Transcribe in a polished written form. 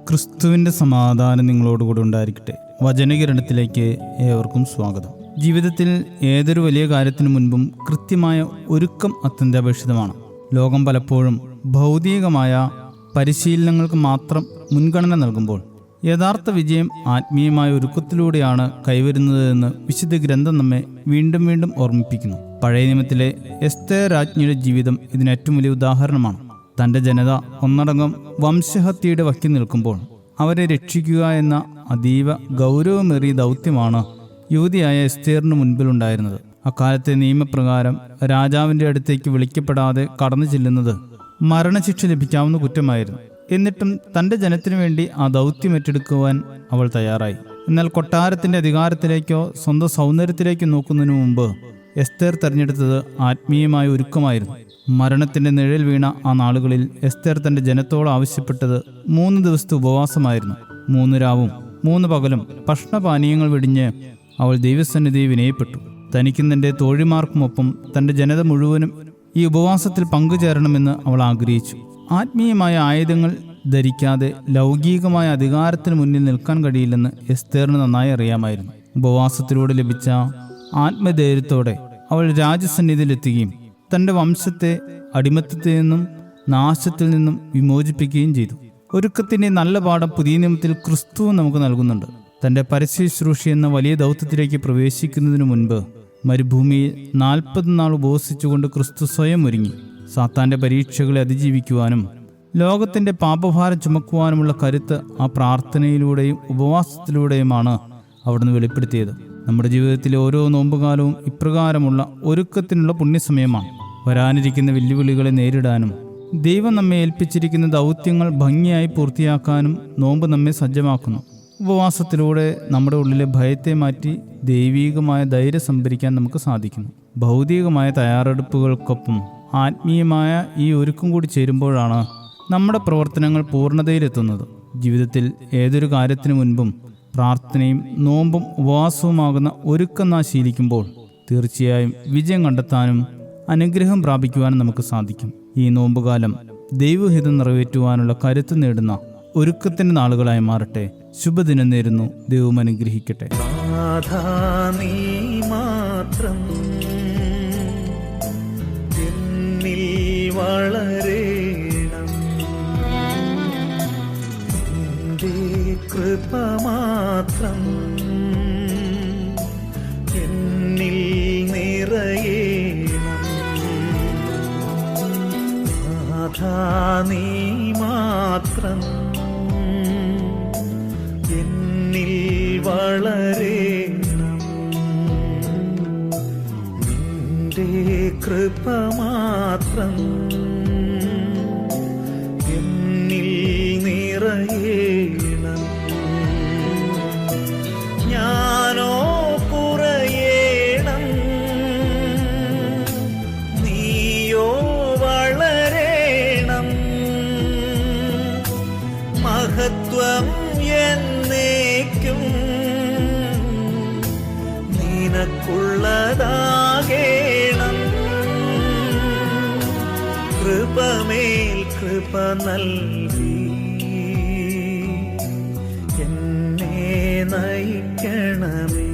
ക്രിസ്തുവിൻ്റെ സമാധാനം നിങ്ങളോടുകൂടി ഉണ്ടായിരിക്കട്ടെ. വചനകിരണത്തിലേക്ക് ഏവർക്കും സ്വാഗതം. ജീവിതത്തിൽ ഏതൊരു വലിയ കാര്യത്തിനു മുൻപും കൃത്യമായ ഒരുക്കം അത്യന്താപേക്ഷിതമാണ്. ലോകം പലപ്പോഴും ഭൗതികമായ പരിശീലനങ്ങൾക്ക് മാത്രം മുൻഗണന നൽകുമ്പോൾ യഥാർത്ഥ വിജയം ആത്മീയമായ ഒരുക്കത്തിലൂടെയാണ് കൈവരുന്നതെന്ന് വിശുദ്ധ ഗ്രന്ഥം നമ്മെ വീണ്ടും വീണ്ടും ഓർമ്മിപ്പിക്കുന്നു. പഴയ നിയമത്തിലെ എസ്തേർ രാജ്ഞിയുടെ ജീവിതം ഇതിന് ഏറ്റവും വലിയ ഉദാഹരണമാണ്. തൻ്റെ ജനത ഒന്നടങ്കം വംശഹത്യയുടെ വക്കിൽ നിൽക്കുമ്പോൾ അവരെ രക്ഷിക്കുക എന്ന അതീവ ഗൗരവമേറിയ ദൗത്യമാണ് യുവതിയായ എസ്തേറിന് മുൻപിലുണ്ടായിരുന്നത്. അക്കാലത്തെ നിയമപ്രകാരം രാജാവിൻ്റെ അടുത്തേക്ക് വിളിക്കപ്പെടാതെ കടന്നു ചെല്ലുന്നത് മരണശിക്ഷ ലഭിക്കാവുന്ന കുറ്റമായിരുന്നു. എന്നിട്ടും തൻ്റെ ജനത്തിനു വേണ്ടി ആ ദൗത്യം ഏറ്റെടുക്കുവാൻ അവൾ തയ്യാറായി. എന്നാൽ കൊട്ടാരത്തിൻ്റെ അധികാരത്തിലേക്കോ സ്വന്തം സൗന്ദര്യത്തിലേക്കോ നോക്കുന്നതിന് മുമ്പ് എസ്തേർ തെരഞ്ഞെടുത്തത് ആത്മീയമായ ഒരുക്കമായിരുന്നു. മരണത്തിൻ്റെ നിഴൽ വീണ ആ നാളുകളിൽ എസ്തേർ തൻ്റെ ജനത്തോട് ആവശ്യപ്പെട്ടത് 3 ദിവസത്തെ ഉപവാസമായിരുന്നു. 3 രാവും 3 പകലും ഭക്ഷണപാനീയങ്ങൾ വെടിഞ്ഞ് അവൾ ദൈവസന്നിധിയെ വിനയപ്പെട്ടു. തനിക്കും തൻ്റെ തോഴിമാർക്കുമൊപ്പം തൻ്റെ ജനത മുഴുവനും ഈ ഉപവാസത്തിൽ പങ്കുചേരണമെന്ന് അവൾ ആഗ്രഹിച്ചു. ആത്മീയമായ ആയുധങ്ങൾ ധരിക്കാതെ ലൗകികമായ അധികാരത്തിന് മുന്നിൽ നിൽക്കാൻ കഴിയില്ലെന്ന് എസ്തേറിന് നന്നായി അറിയാമായിരുന്നു. ഉപവാസത്തിലൂടെ ലഭിച്ച ആത്മധൈര്യത്തോടെ അവൾ രാജസന്നിധിയിലെത്തുകയും തൻ്റെ വംശത്തെ അടിമത്തത്തിൽ നിന്നും നാശത്തിൽ നിന്നും വിമോചിപ്പിക്കുകയും ചെയ്തു. ഒരുക്കത്തിൻ്റെ നല്ല പാഠം പുതിയ നിയമത്തിൽ ക്രിസ്തു നമുക്ക് നൽകുന്നുണ്ട്. തൻ്റെ പരസ്യശുശ്രൂഷ എന്ന വലിയ ദൗത്യത്തിലേക്ക് പ്രവേശിക്കുന്നതിനു മുൻപ് മരുഭൂമിയിൽ 40 നാൾ ഉപവസിച്ചുകൊണ്ട് ക്രിസ്തു സ്വയം ഒരുങ്ങി. സാത്താൻ്റെ പരീക്ഷകളെ അതിജീവിക്കുവാനും ലോകത്തിൻ്റെ പാപഭാരം ചുമക്കുവാനുമുള്ള കരുത്ത് ആ പ്രാർത്ഥനയിലൂടെയും ഉപവാസത്തിലൂടെയുമാണ് അവിടുന്ന് വെളിപ്പെടുത്തിയത്. നമ്മുടെ ജീവിതത്തിലെ ഓരോ നോമ്പുകാലവും ഇപ്രകാരമുള്ള ഒരുക്കത്തിനുള്ള പുണ്യസമയമാണ്. വരാനിരിക്കുന്ന വെല്ലുവിളികളെ നേരിടാനും ദൈവം നമ്മെ ഏൽപ്പിച്ചിരിക്കുന്ന ദൗത്യങ്ങൾ ഭംഗിയായി പൂർത്തിയാക്കാനും നോമ്പ് നമ്മെ സജ്ജമാക്കുന്നു. ഉപവാസത്തിലൂടെ നമ്മുടെ ഉള്ളിലെ ഭയത്തെ മാറ്റി ദൈവീകമായ ധൈര്യം സംഭരിക്കാൻ നമുക്ക് സാധിക്കുന്നു. ഭൗതികമായ തയ്യാറെടുപ്പുകൾക്കൊപ്പം ആത്മീയമായ ഈ ഒരുക്കം കൂടി ചേരുമ്പോഴാണ് നമ്മുടെ പ്രവർത്തനങ്ങൾ പൂർണ്ണതയിലെത്തുന്നത്. ജീവിതത്തിൽ ഏതൊരു കാര്യത്തിനു മുൻപും പ്രാർത്ഥനയും നോമ്പും ഉപവാസവുമാകുന്ന ഒരുക്കം നാം ശീലിക്കുമ്പോൾ തീർച്ചയായും വിജയം കണ്ടെത്താനും അനുഗ്രഹം പ്രാപിക്കുവാനും നമുക്ക് സാധിക്കും. ഈ നോമ്പുകാലം ദൈവഹിതം നിറവേറ്റുവാനുള്ള കരുത്ത് നേടുന്ന ഒരുക്കത്തിൻ്റെ നാളുകളായി മാറട്ടെ. ശുഭദിനം നേരുന്നു. ദൈവം അനുഗ്രഹിക്കട്ടെ. കൃപമാത്രം എന്നിൽ നിറയേണം. നാഥാ നീ മാത്രം എന്നിൽ വളരേണം. നിന്റെ കൃപമാത്രം എന്നിൽ നിറയേണം. ഞാനോ കുറയേണം, നീയോ വളരേണം. മഹത്വം എന്നേക്കും നിനക്കുള്ളതാകേണം. കൃപമേൽ കൃപ നൽകി എന്നെ നയിക്കണമേ.